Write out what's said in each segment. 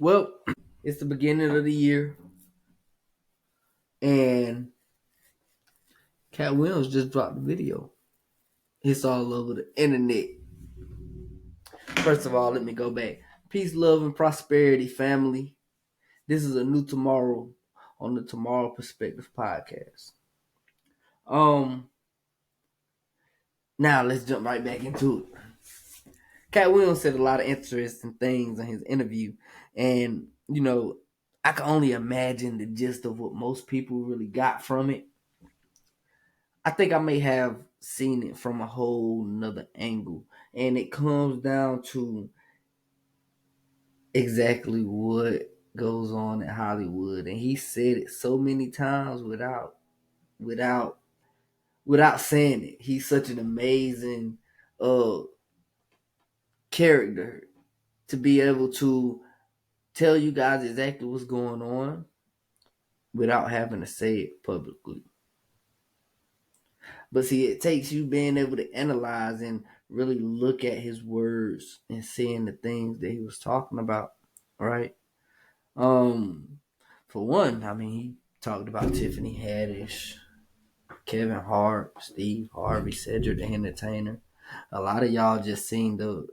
Well, it's the beginning of the year, and Cat Williams just dropped a video. It's all over the internet. First of all, let me go back. Peace, love, and prosperity, family. This is a new tomorrow on the Tomorrow Prospective Podcast. Now let's jump right back into it. Cat Williams said a lot of interesting things in his interview, and I can only imagine the gist of what most people really got from it. I think I may have seen it from a whole nother angle, and it comes down to exactly what goes on in Hollywood, and he said it so many times without without saying it. He's such an amazing character to be able to tell you guys exactly what's going on without having to say it publicly. But see, it takes you being able to analyze and really look at his words and seeing the things that he was talking about, right? For one, I mean, he talked about Tiffany Haddish, Kevin Hart, Steve Harvey, Cedric the Entertainer. A lot of y'all just seen the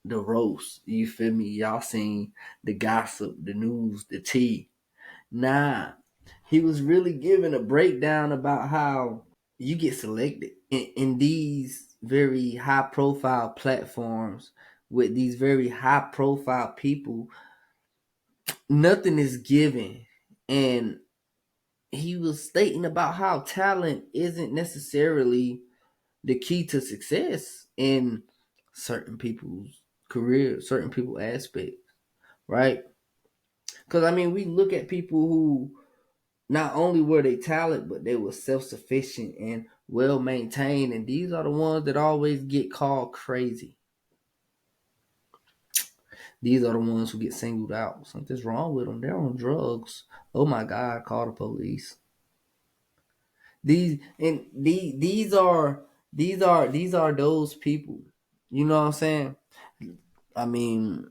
roast. You feel me? Y'all seen the gossip, the news, the tea. Nah, he was really giving a breakdown about how you get selected in these very high profile platforms with these very high profile people. Nothing is given. And he was stating about how talent isn't necessarily the key to success in certain people's careers, certain people's aspects, right? Because I mean, we look at people who not only were they talent, but they were self-sufficient and well maintained, and these are the ones that always get called crazy. These are the ones who get singled out. Something's wrong with them. They're on drugs. Oh my God! Call the police. These are those people. You know what I'm saying? I mean,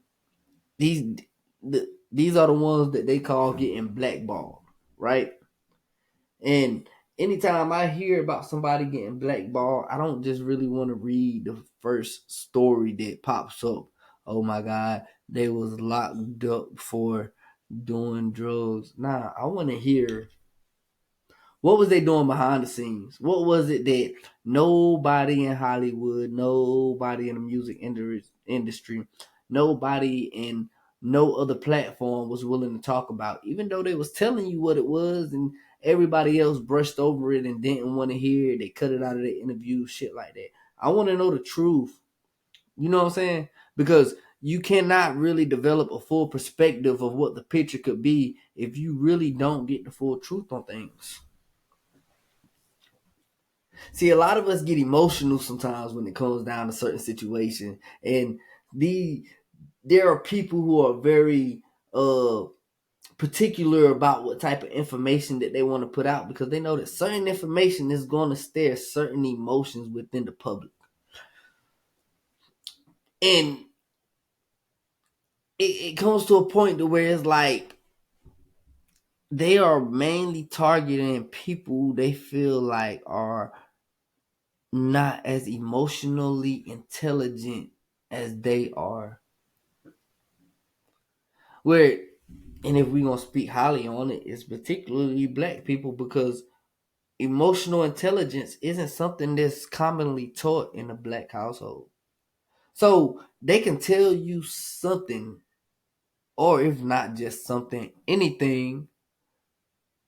these these are the ones that they call getting blackballed, right? And anytime I hear about somebody getting blackballed, I don't just really want to read the first story that pops up. Oh my God, they was locked up for doing drugs. Nah, I want to hear what was they doing behind the scenes. What was it that nobody in Hollywood, nobody in the music industry, nobody in no other platform was willing to talk about, even though they was telling you what it was and everybody else brushed over it and didn't want to hear it. They cut it out of their interview, shit like that. I want to know the truth. You know what I'm saying? Because you cannot really develop a full perspective of what the picture could be if you really don't get the full truth on things. See, a lot of us get emotional sometimes when it comes down to certain situations, and there are people who are very particular about what type of information that they want to put out because they know that certain information is going to stir certain emotions within the public, and it comes to a point to where it's like they are mainly targeting people they feel like are not as emotionally intelligent as they are. Where, and if we're gonna speak highly on it, it's particularly black people because emotional intelligence isn't something that's commonly taught in a black household. So they can tell you something, or if not just something, anything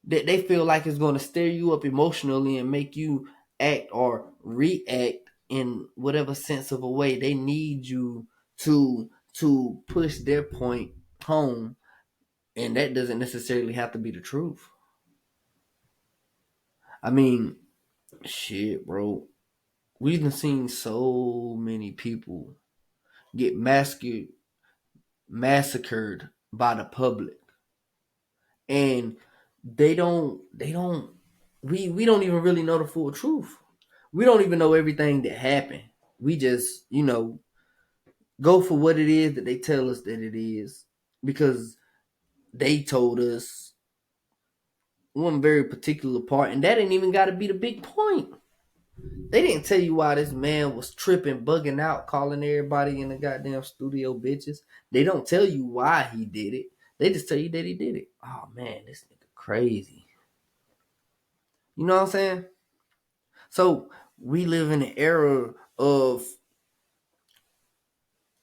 that they feel like is going to stir you up emotionally and make you act or react in whatever sense of a way they need you to push their point home, and that doesn't necessarily have to be the truth. I mean, shit, bro. We've been seeing so many people get massacred by the public, and they don't we don't even really know the full truth. We don't even know everything that happened. We just go for what it is that they tell us that it is. because they told us one very particular part, and that ain't even got to be the big point. They didn't tell you why this man was tripping, bugging out, calling everybody in the goddamn studio bitches. They don't tell you why he did it. They just tell you that he did it. Oh man, this nigga crazy. You know what I'm saying? So we live in an era of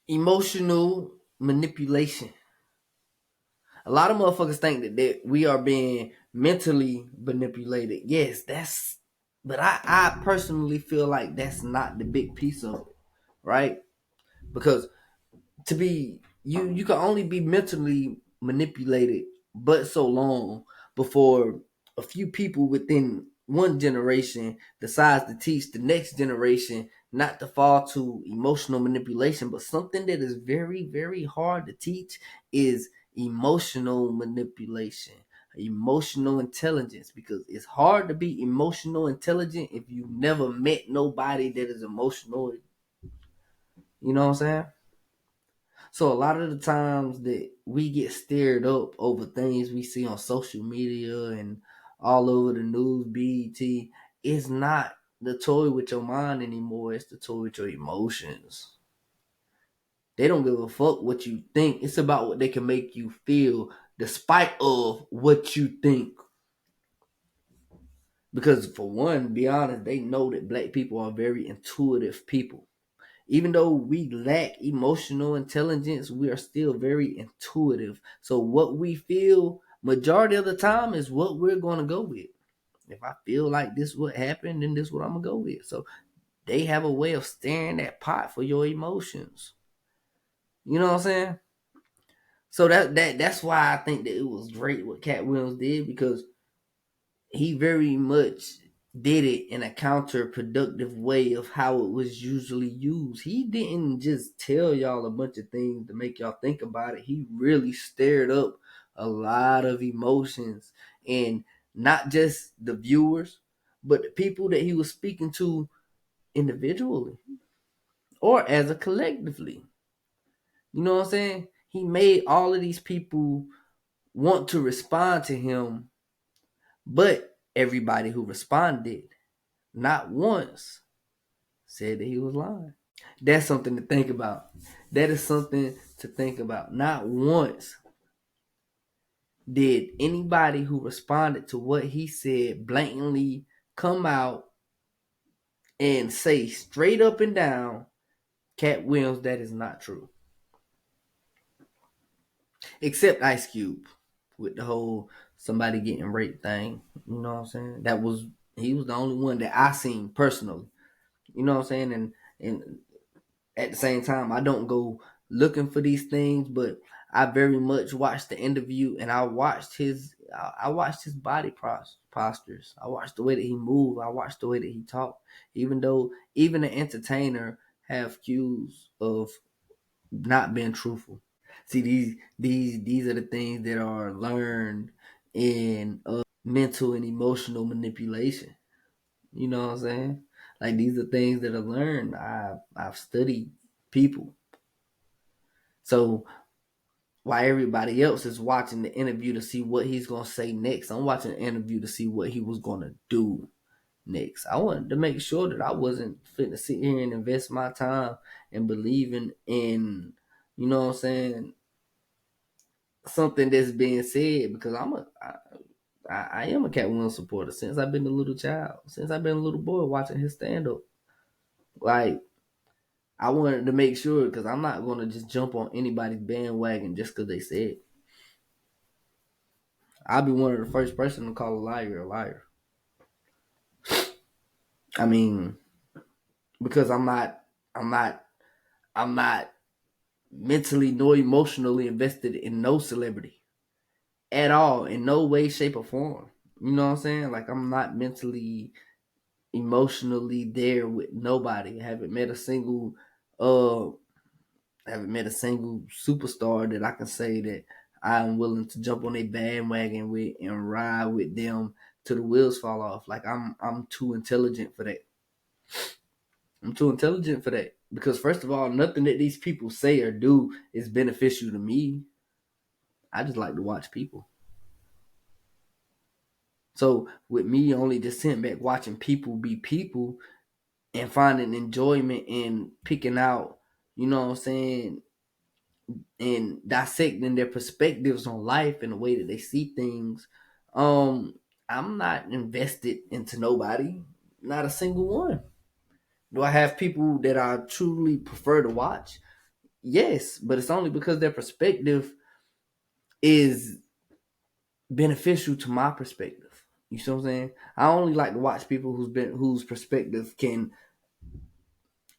emotional manipulation. A lot of motherfuckers think that we are being mentally manipulated. Yes, but I personally feel like that's not the big piece of it, right? Because to be you can only be mentally manipulated but so long before a few people within one generation decides to teach the next generation not to fall to emotional manipulation. But something that is very, very hard to teach is emotional manipulation, emotional intelligence, because it's hard to be emotional intelligent if you never met nobody that is emotional. You know what I'm saying? So a lot of the times that we get stirred up over things we see on social media and all over the news, BET, it's not the toy with your mind anymore. It's the toy with your emotions. They don't give a fuck what you think. It's about what they can make you feel despite of what you think. Because for one, be honest, they know that black people are very intuitive people. Even though we lack emotional intelligence, we are still very intuitive. So what we feel majority of the time is what we're going to go with. If I feel like this would happen, then this is what I'm going to go with. So they have a way of stirring that pot for your emotions. You know what I'm saying? So that's why I think that it was great what Cat Williams did, because he very much did it in a counterproductive way of how it was usually used. He didn't just tell y'all a bunch of things to make y'all think about it. He really stirred up a lot of emotions, and not just the viewers, but the people that he was speaking to individually or as a collectively. You know what I'm saying? He made all of these people want to respond to him, but everybody who responded not once said that he was lying. That's something to think about. That is something to think about. Not once did anybody who responded to what he said blatantly come out and say straight up and down, Cat Williams, that is not true. Except Ice Cube with the whole somebody getting raped thing. You know what I'm saying? He was the only one that I seen personally. You know what I'm saying? And at the same time, I don't go looking for these things, but I very much watched the interview, and I watched his body postures. I watched the way that he moved. I watched the way that he talked. Even though even an entertainer have cues of not being truthful. See, these are the things that are learned in mental and emotional manipulation. You know what I'm saying? Like, these are things that I learned. I've studied people. So while everybody else is watching the interview to see what he's gonna say next, I'm watching the interview to see what he was gonna do next. I wanted to make sure that I wasn't fit to sit here and invest my time and believing in, you know what I'm saying, something that's being said, because I am a Cat Williams supporter since I've been a little child, since I've been a little boy watching his stand up. Like, I wanted to make sure, because I'm not going to just jump on anybody's bandwagon just because they said it. I'll be one of the first person to call a liar a liar. I mean, because I'm not, I'm not mentally nor emotionally invested in no celebrity at all, in no way, shape, or form. You know what I'm saying? Like, I'm not mentally, emotionally there with nobody. I uh haven't met a single superstar that I can say that I'm willing to jump on a bandwagon with and ride with them till the wheels fall off. Like, I'm too intelligent for that. I'm too intelligent for that. Because first of all, nothing that these people say or do is beneficial to me. I just like to watch people. So with me only just sitting back watching people be people and finding enjoyment in picking out, you know what I'm saying, and dissecting their perspectives on life and the way that they see things, I'm not invested into nobody, not a single one. Do I have people that I truly prefer to watch? Yes, but it's only because their perspective is beneficial to my perspective. You see what I'm saying? I only like to watch people whose perspective can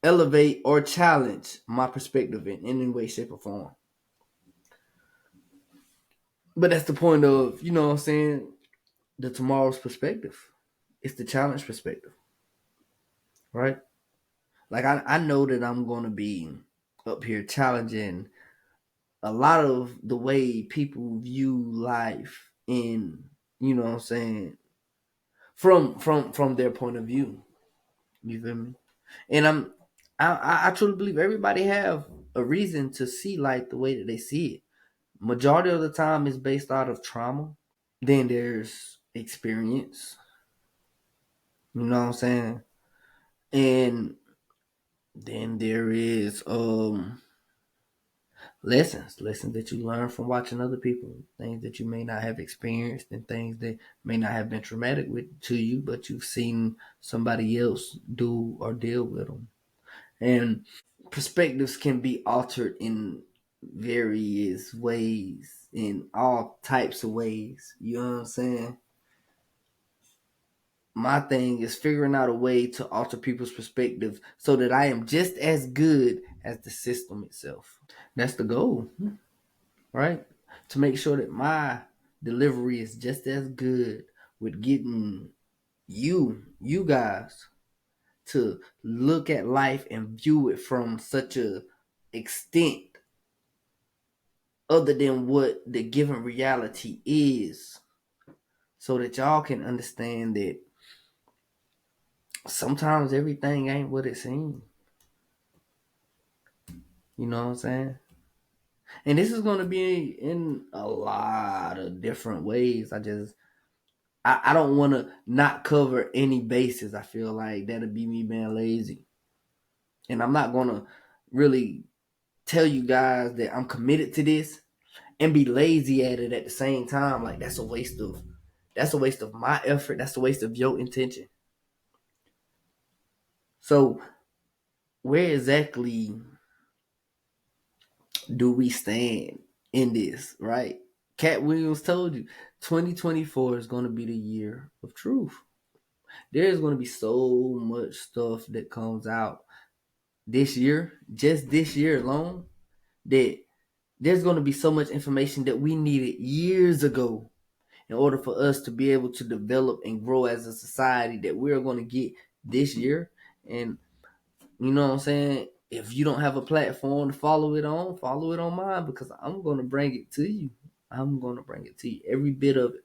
elevate or challenge my perspective in any way, shape, or form. But that's the point of, you know what I'm saying, the tomorrow's perspective. It's the challenge perspective, right? Like I know that I'm gonna be up here challenging a lot of the way people view life in, you know what I'm saying, from their point of view. You feel me? And I truly believe everybody have a reason to see life the way that they see it. Majority of the time is based out of trauma. Then there's experience. You know what I'm saying? And then there is lessons that you learn from watching other people, things that you may not have experienced and things that may not have been traumatic to you, but you've seen somebody else do or deal with them. And perspectives can be altered in various ways, in all types of ways. You know what I'm saying? My thing is figuring out a way to alter people's perspective so that I am just as good as the system itself. That's the goal, right? To make sure that my delivery is just as good with getting you guys to look at life and view it from such a extent other than what the given reality is, so that y'all can understand that sometimes everything ain't what it seems. You know what I'm saying? And this is going to be in a lot of different ways. I don't want to not cover any bases. I feel like that'll be me being lazy. And I'm not going to really tell you guys that I'm committed to this and be lazy at it at the same time. Like that's a waste of my effort. That's a waste of your intention. So where exactly do we stand in this, right? Cat Williams told you 2024 is going to be the year of truth. There's going to be so much stuff that comes out this year, just this year alone, that there's going to be so much information that we needed years ago in order for us to be able to develop and grow as a society that we're going to get this year. And you know what I'm saying? If you don't have a platform to follow it on mine, because I'm going to bring it to you. I'm going to bring it to you. Every bit of it.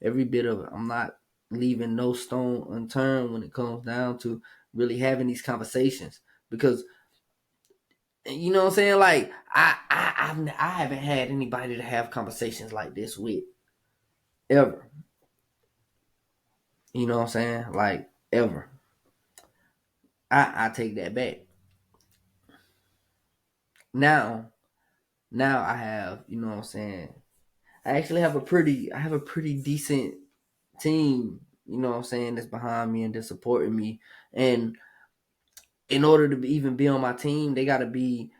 Every bit of it. I'm not leaving no stone unturned when it comes down to really having these conversations. Because you know what I'm saying? Like I haven't had anybody to have conversations like this with ever. You know what I'm saying? Like ever. I take that back. Now I have, you know what I'm saying? I actually have I have a pretty decent team, you know what I'm saying, that's behind me and that's supporting me. And in order to even be on my team, they gotta be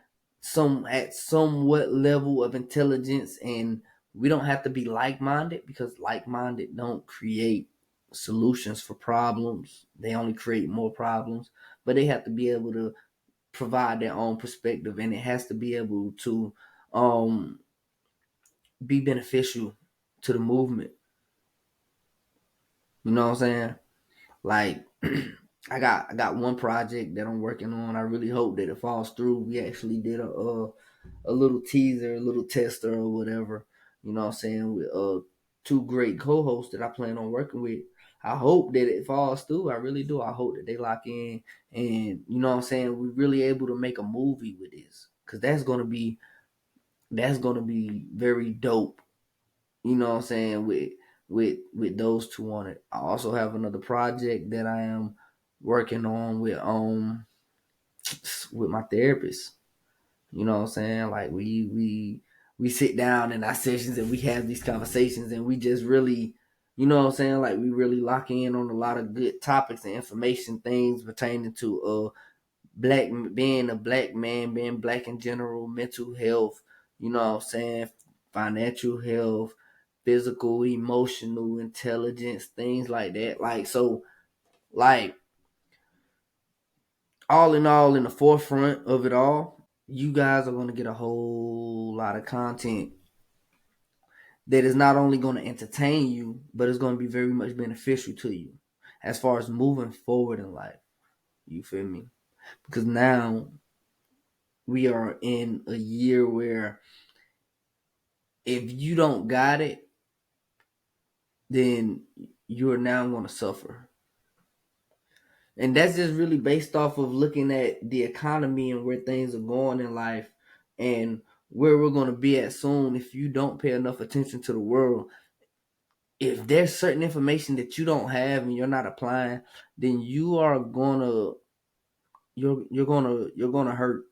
at somewhat level of intelligence, and we don't have to be like minded, because like minded don't create solutions for problems. They only create more problems. But they have to be able to provide their own perspective, and it has to be able to um be beneficial to the movement. You know what I'm saying? Like I got one project that I'm working on. I really hope that it falls through. We actually did a little teaser, a little tester or whatever. You know what I'm saying? With two great co-hosts that I plan on working with. I hope that it falls through. I really do. I hope that they lock in, and you know what I'm saying, we're really able to make a movie with this, because that's gonna be very dope. You know what I'm saying? With those two on it. I also have another project that I am working on with my therapist. You know what I'm saying? Like we sit down in our sessions and we have these conversations and we just really, you know what I'm saying? Like we really lock in on a lot of good topics and information, things pertaining to black, being a black man, being black in general, mental health, you know what I'm saying, financial health, physical, emotional intelligence, things like that. Like so, like all in all, in the forefront of it all, you guys are gonna get a whole lot of content that is not only gonna entertain you, but it's gonna be very much beneficial to you as far as moving forward in life. You feel me? Because now we are in a year where if you don't got it, then you're now going to suffer. And that's just really based off of looking at the economy and where things are going in life and where we're going to be at soon if you don't pay enough attention to the world. If there's certain information that you don't have and you're not applying, then you are gonna you're gonna hurt.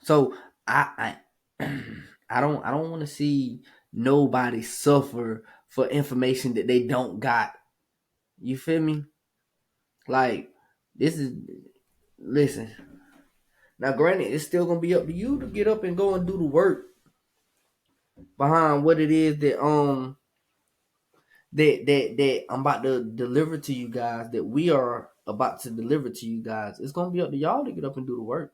So I I don't want to see nobody suffer for information that they don't got. You feel me? Like this is listen. Now, granted, it's still gonna be up to you to get up and go and do the work behind what it is that I'm about to deliver to you guys. That we are about to deliver to you guys. It's gonna be up to y'all to get up and do the work.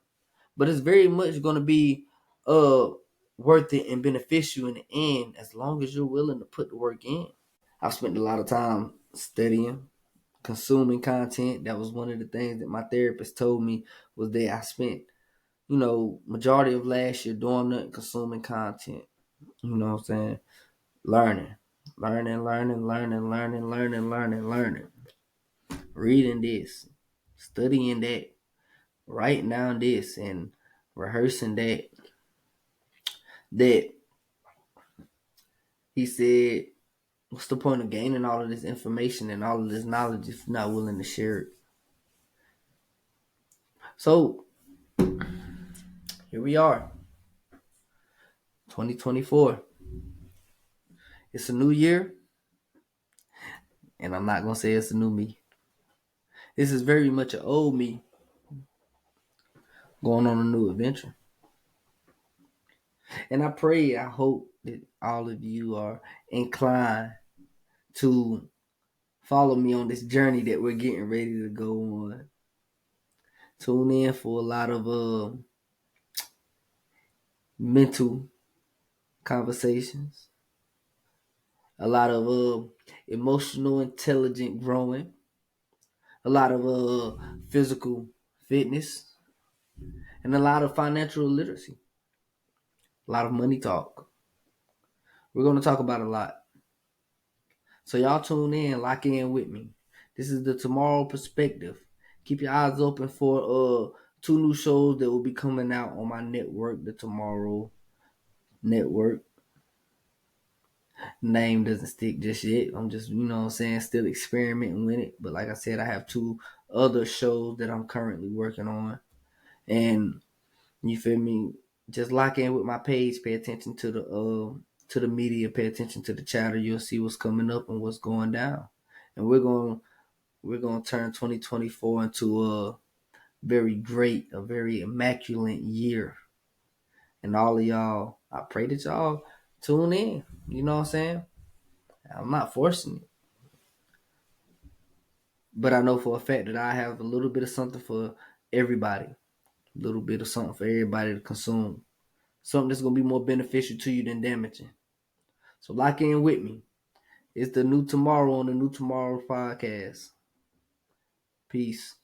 But it's very much gonna be uh worth it and beneficial in the end as long as you're willing to put the work in. I've spent a lot of time studying, consuming content. That was one of the things that my therapist told me was that I spent, majority of last year doing nothing, consuming content. You know what I'm saying? Learning. Learning. Reading this, studying that, writing down this and rehearsing that. That he said, what's the point of gaining all of this information and all of this knowledge if you're not willing to share it? So here we are, 2024. It's a new year, and I'm not gonna say it's a new me. This is very much an old me going on a new adventure. And I hope that all of you are inclined to follow me on this journey that we're getting ready to go on. Tune in for a lot of mental conversations, a lot of emotional intelligent growing, a lot of physical fitness, and a lot of financial literacy, a lot of money talk. We're going to talk about a lot. So y'all tune in, lock in with me. This is the Tomorrow Perspective. Keep your eyes open for two new shows that will be coming out on my network, the Tomorrow Network. Name doesn't stick just yet. I'm just, still experimenting with it. But like I said, I have two other shows that I'm currently working on. And you feel me? Just lock in with my page. Pay attention to the media. Pay attention to the chatter. You'll see what's coming up and what's going down. And we're gonna turn 2024 into a very great, a very immaculate year. And all of y'all, I pray that y'all tune in. You know what I'm saying? I'm not forcing it. But I know for a fact that I have a little bit of something for everybody. A little bit of something for everybody to consume. Something that's going to be more beneficial to you than damaging. So lock in with me. It's the new Tomorrow on the New Tomorrow Podcast. Peace.